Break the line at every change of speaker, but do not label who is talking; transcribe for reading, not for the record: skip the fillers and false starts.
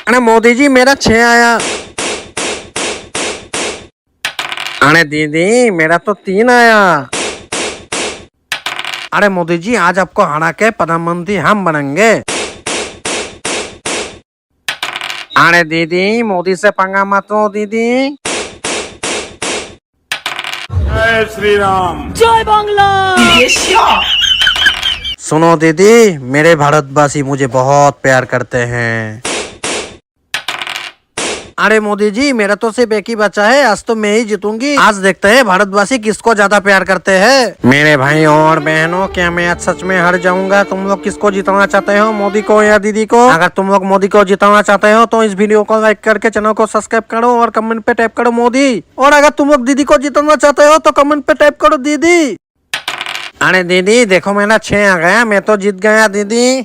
अरे मोदी जी मेरा 6 आया। अरे दीदी मेरा तो 3 आया। अरे मोदी जी आज आपको हरा के प्रधानमंत्री हम बनेंगे। अरे दीदी मोदी से पंगा मत लो दीदी।
जय श्री राम।
जय बांग्ला।
सुनो दीदी मेरे भारतवासी मुझे बहुत प्यार करते हैं। अरे मोदी जी मेरा तो सिर्फ एक ही बच्चा है, आज तो मैं ही जीतूंगी। आज देखते हैं भारतवासी किसको ज्यादा प्यार करते हैं। मेरे भाइयों और बहनों क्या मैं आज सच में हार जाऊंगा? तुम लोग किसको जिताना चाहते हो, मोदी को या दीदी को? अगर तुम लोग मोदी को जिताना चाहते हो तो इस वीडियो को लाइक करके चैनल को सब्सक्राइब करो और कमेंट पे टाइप करो मोदी। और अगर तुम लोग दीदी को जिताना चाहते हो तो कमेंट पे टाइप करो दीदी। अरे दीदी देखो मेरा 6 आ गया, मैं तो जीत गया दीदी।